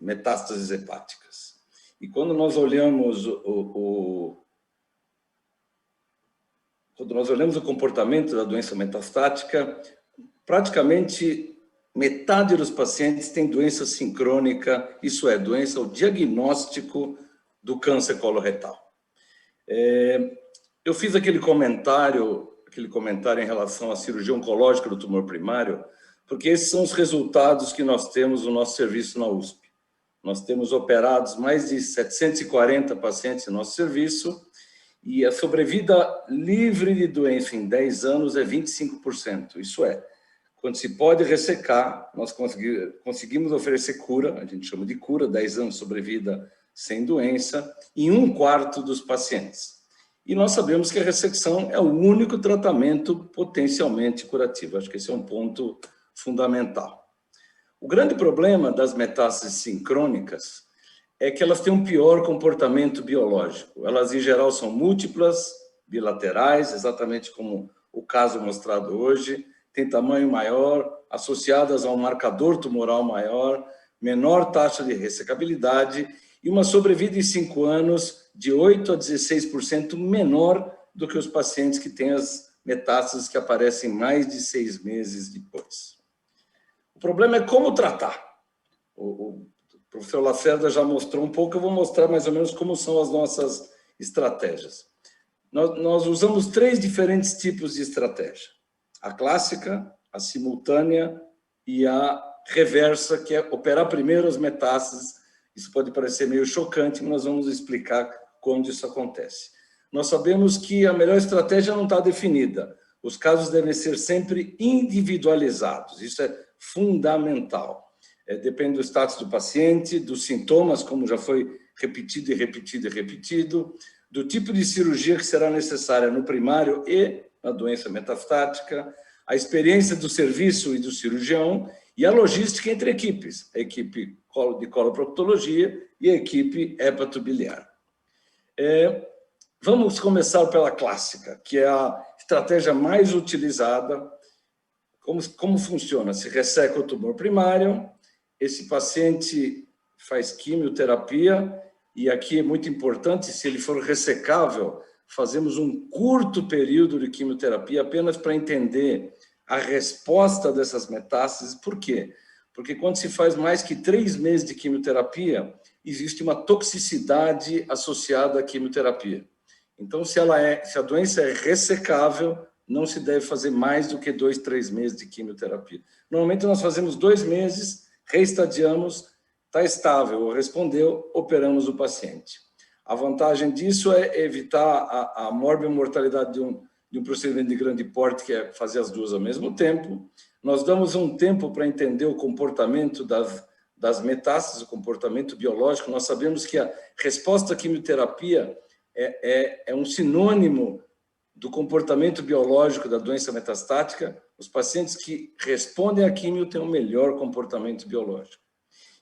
metástases hepáticas. E quando nós olhamos o comportamento da doença metastática, praticamente metade dos pacientes tem doença sincrônica, isso é, doença ou diagnóstico do câncer coloretal. Eu fiz aquele comentário em relação à cirurgia oncológica do tumor primário, porque esses são os resultados que nós temos no nosso serviço na USP. Nós temos operados mais de 740 pacientes no nosso serviço e a sobrevida livre de doença em 10 anos é 25%. Isso é, quando se pode ressecar, nós conseguimos oferecer cura, a gente chama de cura, 10 anos de sobrevida sem doença, em 1/4 dos pacientes. E nós sabemos que a ressecção é o único tratamento potencialmente curativo. Acho que esse é um ponto fundamental. O grande problema das metástases sincrônicas é que elas têm um pior comportamento biológico. Elas, em geral, são múltiplas, bilaterais, exatamente como o caso mostrado hoje, têm tamanho maior, associadas a um marcador tumoral maior, menor taxa de ressecabilidade e uma sobrevida em 5 anos de 8% a 16% menor do que os pacientes que têm as metástases que aparecem mais de 6 meses depois. O problema é como tratar. O professor Lacerda já mostrou um pouco, eu vou mostrar mais ou menos como são as nossas estratégias. Nós usamos 3 diferentes tipos de estratégia. A clássica, a simultânea e a reversa, que é operar primeiro as metástases. Isso pode parecer meio chocante, mas nós vamos explicar quando isso acontece. Nós sabemos que a melhor estratégia não está definida. Os casos devem ser sempre individualizados. Isso é fundamental. Depende do status do paciente, dos sintomas, como já foi repetido e repetido e repetido, do tipo de cirurgia que será necessária no primário e na doença metastática, a experiência do serviço e do cirurgião e a logística entre equipes, a equipe de coloproctologia e a equipe hepatobiliar. Vamos começar pela clássica, que é a estratégia mais utilizada. Como funciona? Se resseca o tumor primário, esse paciente faz quimioterapia, e aqui é muito importante, se ele for ressecável, fazemos um curto período de quimioterapia apenas para entender a resposta dessas metástases. Por quê? Porque quando se faz mais que 3 meses de quimioterapia, existe uma toxicidade associada à quimioterapia. Então, se a doença é ressecável, não se deve fazer mais do que 2, 3 meses de quimioterapia. Normalmente, nós fazemos 2 meses, reestadiamos, está estável ou respondeu, operamos o paciente. A vantagem disso é evitar a mórbida mortalidade de um procedimento de grande porte, que é fazer as duas ao mesmo tempo. Nós damos um tempo para entender o comportamento das metástases, o comportamento biológico. Nós sabemos que a resposta à quimioterapia é um sinônimo do comportamento biológico da doença metastática. Os pacientes que respondem à quimio têm um melhor comportamento biológico.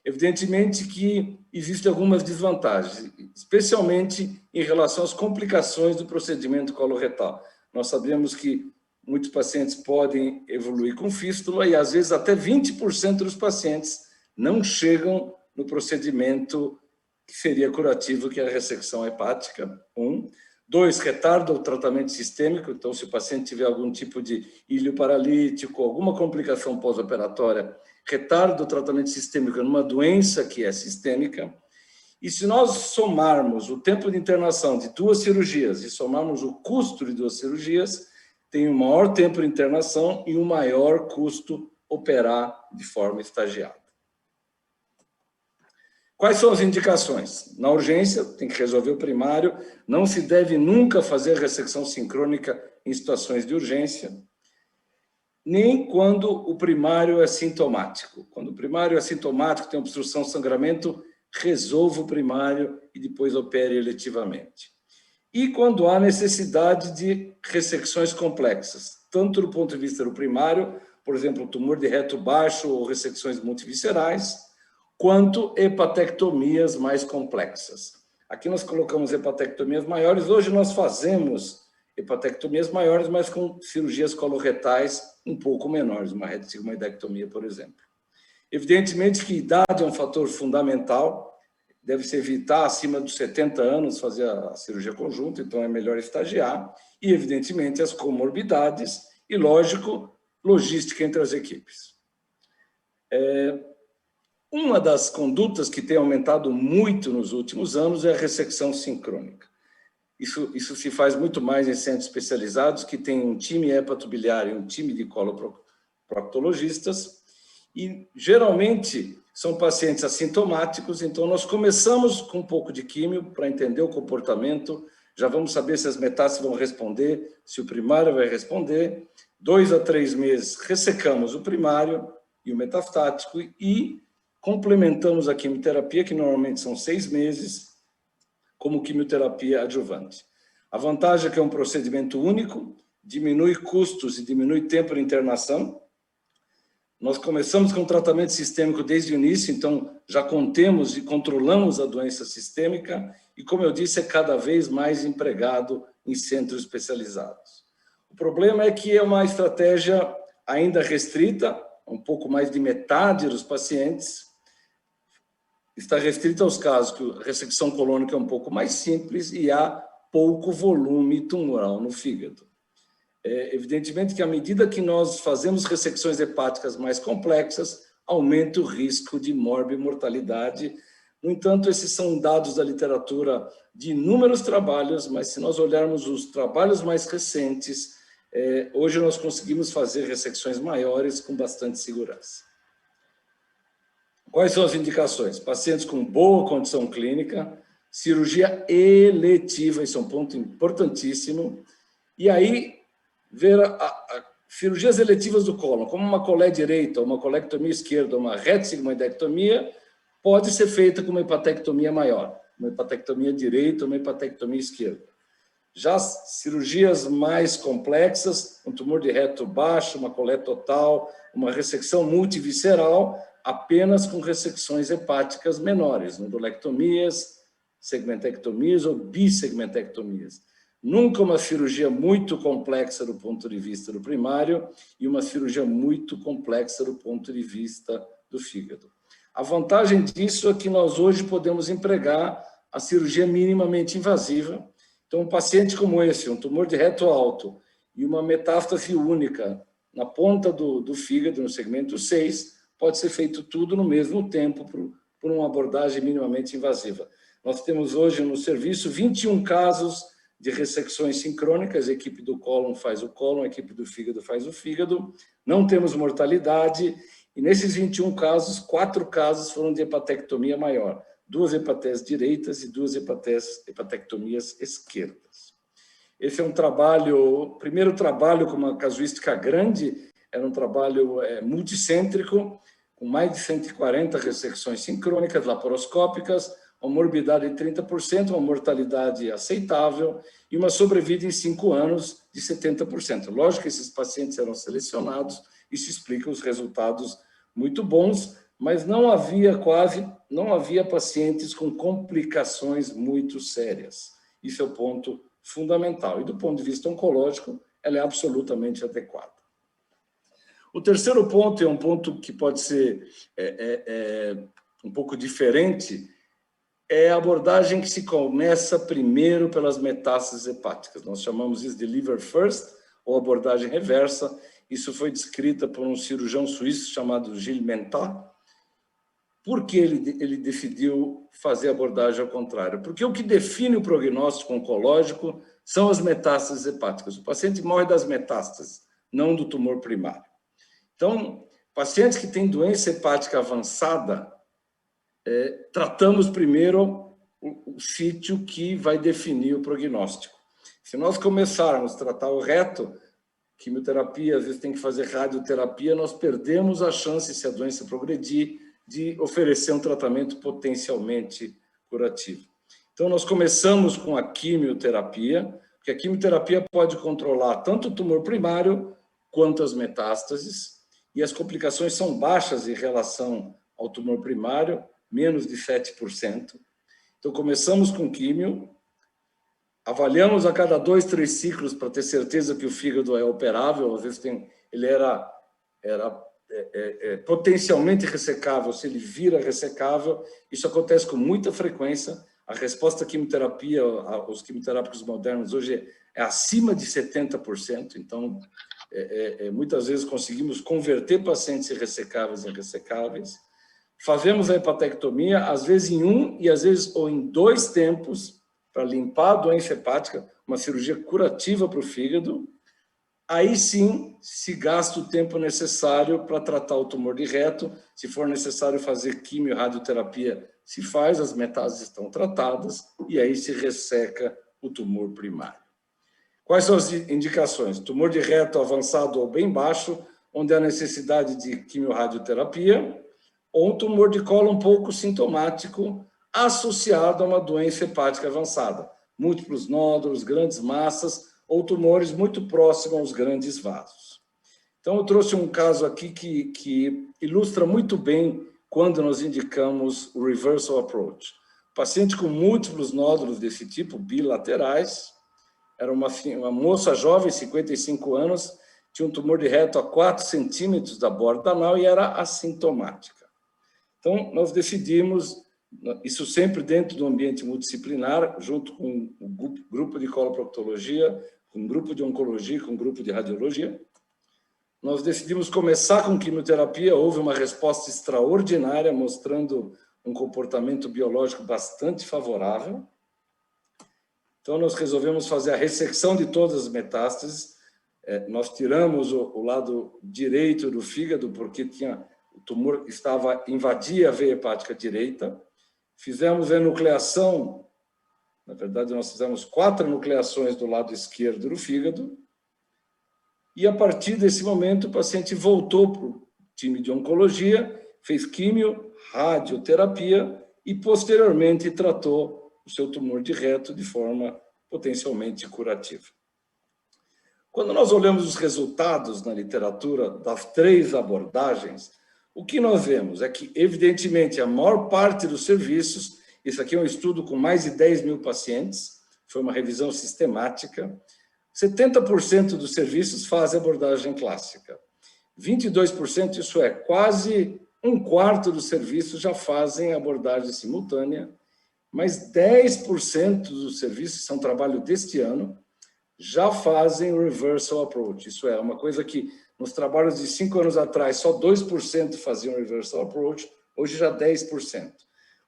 Evidentemente que existem algumas desvantagens, especialmente em relação às complicações do procedimento coloretal. Nós sabemos que muitos pacientes podem evoluir com fístula e, às vezes, até 20% dos pacientes não chegam no procedimento que seria curativo, que é a ressecção hepática, 1. 2, retarda o tratamento sistêmico. Então, se o paciente tiver algum tipo de ilho paralítico, alguma complicação pós-operatória, retarda o tratamento sistêmico numa doença que é sistêmica. E se nós somarmos o tempo de internação de 2 cirurgias e somarmos o custo de 2 cirurgias, tem um maior tempo de internação e um maior custo operar de forma estagiada. Quais são as indicações? Na urgência, tem que resolver o primário, não se deve nunca fazer ressecção sincrônica em situações de urgência, nem quando o primário é sintomático. Quando o primário é sintomático, tem obstrução, sangramento, resolva o primário e depois opere eletivamente. E quando há necessidade de ressecções complexas, tanto do ponto de vista do primário, por exemplo, tumor de reto baixo ou ressecções multiviscerais, quanto hepatectomias mais complexas. Aqui nós colocamos hepatectomias maiores. Hoje nós fazemos hepatectomias maiores, mas com cirurgias coloretais um pouco menores, uma retissigmoidectomia, por exemplo. Evidentemente que idade é um fator fundamental, deve-se evitar acima dos 70 anos fazer a cirurgia conjunta, então é melhor estagiar, e evidentemente as comorbidades e, lógico, logística entre as equipes. Uma das condutas que tem aumentado muito nos últimos anos é a ressecção sincrônica. Isso se faz muito mais em centros especializados, que tem um time hepatobiliar e um time de coloproctologistas, e geralmente são pacientes assintomáticos, então nós começamos com um pouco de químio para entender o comportamento, já vamos saber se as metástases vão responder, se o primário vai responder. 2 a 3 meses ressecamos o primário e o metastático e complementamos a quimioterapia, que normalmente são 6 meses, como quimioterapia adjuvante. A vantagem é que é um procedimento único, diminui custos e diminui tempo de internação. Nós começamos com tratamento sistêmico desde o início, então já contemos e controlamos a doença sistêmica e, como eu disse, é cada vez mais empregado em centros especializados. O problema é que é uma estratégia ainda restrita, um pouco mais de metade dos pacientes está restrita aos casos que a ressecção colônica é um pouco mais simples e há pouco volume tumoral no fígado. Evidentemente que à medida que nós fazemos ressecções hepáticas mais complexas, aumenta o risco de morbimortalidade. No entanto, esses são dados da literatura de inúmeros trabalhos, mas se nós olharmos os trabalhos mais recentes, hoje nós conseguimos fazer ressecções maiores com bastante segurança. Quais são as indicações? Pacientes com boa condição clínica, cirurgia eletiva, isso é um ponto importantíssimo, e aí ver cirurgias eletivas do cólon, como uma colé direita, uma colectomia esquerda, uma retossigmoidectomia, pode ser feita com uma hepatectomia maior, uma hepatectomia direita, uma hepatectomia esquerda. Já cirurgias mais complexas, um tumor de reto baixo, uma colé total, uma ressecção multivisceral, apenas com ressecções hepáticas menores, nodulectomias, segmentectomias ou bissegmentectomias. Nunca uma cirurgia muito complexa do ponto de vista do primário e uma cirurgia muito complexa do ponto de vista do fígado. A vantagem disso é que nós hoje podemos empregar a cirurgia minimamente invasiva. Então, um paciente como esse, um tumor de reto alto e uma metástase única na ponta do fígado, no segmento 6, pode ser feito tudo no mesmo tempo por uma abordagem minimamente invasiva. Nós temos hoje no serviço 21 casos de ressecções sincrônicas, a equipe do cólon faz o cólon, a equipe do fígado faz o fígado, não temos mortalidade, e nesses 21 casos, 4 casos foram de hepatectomia maior, 2 hepatés direitas e 2 hepatectomias esquerdas. Esse é um trabalho, primeiro trabalho com uma casuística grande, era um trabalho multicêntrico, com mais de 140 ressecções sincrônicas, laparoscópicas, uma morbidade de 30%, uma mortalidade aceitável e uma sobrevida em 5 anos de 70%. Lógico que esses pacientes eram selecionados, isso explica os resultados muito bons, mas não havia pacientes com complicações muito sérias. Isso é o ponto fundamental. E do ponto de vista oncológico, ela é absolutamente adequada. O terceiro ponto é um ponto que pode ser um pouco diferente, é a abordagem que se começa primeiro pelas metástases hepáticas. Nós chamamos isso de liver first, ou abordagem reversa. Isso foi descrita por um cirurgião suíço chamado Gilles Mentat. Por que ele decidiu fazer a abordagem ao contrário? Porque o que define o prognóstico oncológico são as metástases hepáticas. O paciente morre das metástases, não do tumor primário. Então, pacientes que têm doença hepática avançada, tratamos primeiro o sítio que vai definir o prognóstico. Se nós começarmos a tratar o reto, quimioterapia, às vezes tem que fazer radioterapia, nós perdemos a chance, se a doença progredir, de oferecer um tratamento potencialmente curativo. Então, nós começamos com a quimioterapia, porque a quimioterapia pode controlar tanto o tumor primário quanto as metástases, e as complicações são baixas em relação ao tumor primário, menos de 7%. Então, começamos com químio, avaliamos a cada 2, 3 ciclos para ter certeza que o fígado é operável. Às vezes ele era potencialmente ressecável, se ele vira ressecável, isso acontece com muita frequência. A resposta à quimioterapia, aos quimioterápicos modernos hoje é acima de 70%, então muitas vezes conseguimos converter pacientes irressecáveis em ressecáveis. Fazemos a hepatectomia, às vezes em um e às vezes ou em 2 tempos, para limpar a doença hepática, uma cirurgia curativa para o fígado. Aí sim se gasta o tempo necessário para tratar o tumor de reto. Se for necessário fazer quimio e radioterapia, se faz, as metástases estão tratadas e aí se resseca o tumor primário. Quais são as indicações? Tumor de reto avançado ou bem baixo, onde há necessidade de quimio-radioterapia, ou um tumor de cólon pouco sintomático associado a uma doença hepática avançada, múltiplos nódulos, grandes massas ou tumores muito próximos aos grandes vasos. Então, eu trouxe um caso aqui que ilustra muito bem quando nós indicamos o reversal approach. Paciente com múltiplos nódulos desse tipo, bilaterais, era uma moça jovem, 55 anos, tinha um tumor de reto a 4 centímetros da borda anal e era assintomática. Então, nós decidimos, isso sempre dentro do ambiente multidisciplinar, junto com o grupo de coloproctologia, com o grupo de oncologia, com o grupo de radiologia. Nós decidimos começar com quimioterapia, houve uma resposta extraordinária, mostrando um comportamento biológico bastante favorável. Então, nós resolvemos fazer a ressecção de todas as metástases. Nós tiramos o lado direito do fígado, porque o tumor invadia a veia hepática direita. Fizemos a enucleação, na verdade, nós fizemos 4 enucleações do lado esquerdo do fígado. E, a partir desse momento, o paciente voltou para o time de oncologia, fez quimio, radioterapia e, posteriormente, tratou o seu tumor de reto de forma potencialmente curativa. Quando nós olhamos os resultados na literatura das 3 abordagens, o que nós vemos é que, evidentemente, a maior parte dos serviços, isso aqui é um estudo com mais de 10 mil pacientes, foi uma revisão sistemática, 70% dos serviços fazem abordagem clássica. 22%, isso é, quase 1/4 dos serviços já fazem abordagem simultânea, mas 10% dos serviços, isso é um trabalho deste ano, já fazem o reversal approach. Isso é, uma coisa que nos trabalhos de 5 anos atrás só 2% faziam reversal approach, hoje já 10%.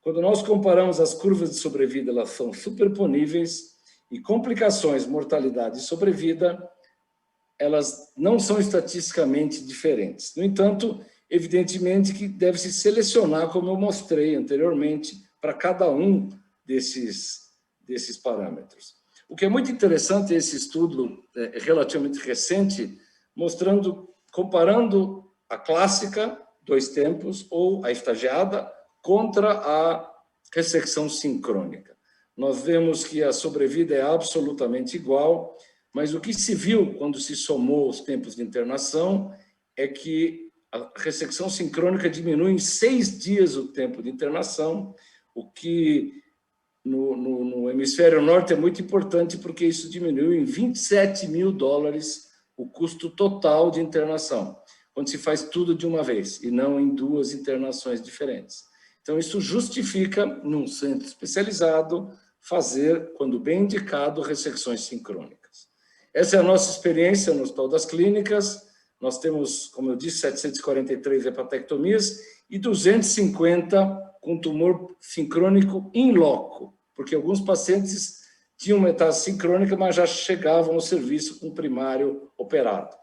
Quando nós comparamos as curvas de sobrevida, elas são superponíveis e complicações, mortalidade e sobrevida, elas não são estatisticamente diferentes. No entanto, evidentemente que deve-se selecionar, como eu mostrei anteriormente, para cada um desses parâmetros. O que é muito interessante é esse estudo relativamente recente, comparando a clássica, 2 tempos, ou a estagiada, contra a ressecção sincrônica. Nós vemos que a sobrevida é absolutamente igual, mas o que se viu quando se somou os tempos de internação é que a ressecção sincrônica diminui em 6 dias o tempo de internação, o que no hemisfério norte é muito importante, porque isso diminuiu em $27 mil o custo total de internação, quando se faz tudo de uma vez, e não em 2 internações diferentes. Então, isso justifica, num centro especializado, fazer, quando bem indicado, ressecções sincrônicas. Essa é a nossa experiência no Hospital das Clínicas. Nós temos, como eu disse, 743 hepatectomias e 250 com tumor sincrônico in loco, porque alguns pacientes tinham metástase sincrônica, mas já chegavam ao serviço com primário operado.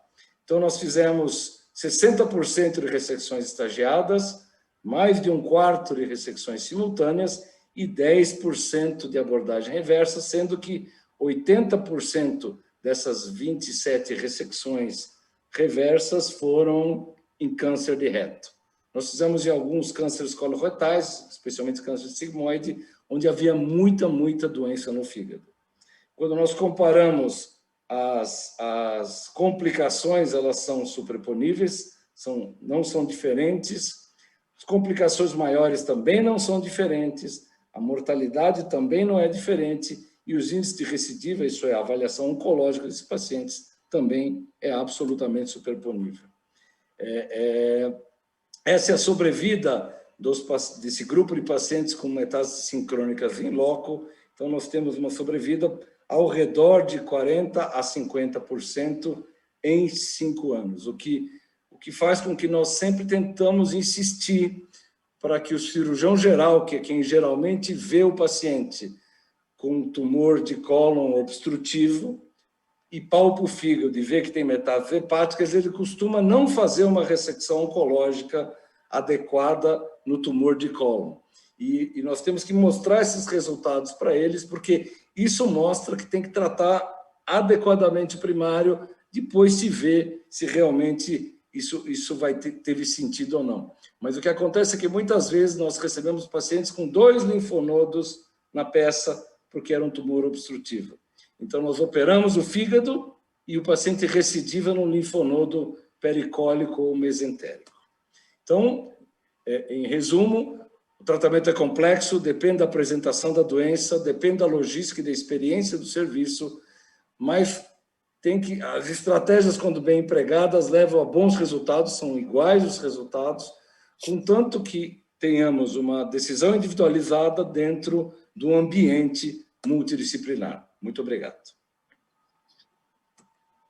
Então, nós fizemos 60% de ressecções estagiadas, mais de 1/4 de ressecções simultâneas e 10% de abordagem reversa, sendo que 80% dessas 27 ressecções reversas foram em câncer de reto. Nós fizemos em alguns cânceres coloretais, especialmente câncer de sigmoide, onde havia muita doença no fígado. Quando nós comparamos as complicações, elas são superponíveis, não são diferentes, as complicações maiores também não são diferentes, a mortalidade também não é diferente e os índices de recidiva, isso é, a avaliação oncológica desses pacientes, também é absolutamente superponível. Essa é a sobrevida desse grupo de pacientes com metástases sincrônicas em loco. Então, nós temos uma sobrevida ao redor de 40% a 50% em 5 anos, o que faz com que nós sempre tentamos insistir para que o cirurgião geral, que é quem geralmente vê o paciente com tumor de cólon obstrutivo e palpa o fígado e vê que tem metástases hepáticas, ele costuma não fazer uma ressecção oncológica adequada no tumor de cólon. E nós temos que mostrar esses resultados para eles, porque isso mostra que tem que tratar adequadamente o primário, depois se vê se realmente isso teve sentido ou não. Mas o que acontece é que muitas vezes nós recebemos pacientes com 2 linfonodos na peça, porque era um tumor obstrutivo. Então, nós operamos o fígado e o paciente recidiva no linfonodo pericólico ou mesentérico. Então, em resumo, o tratamento é complexo, depende da apresentação da doença, depende da logística e da experiência do serviço, mas as estratégias, quando bem empregadas, levam a bons resultados, são iguais os resultados, contanto que tenhamos uma decisão individualizada dentro do ambiente multidisciplinar. Muito obrigado.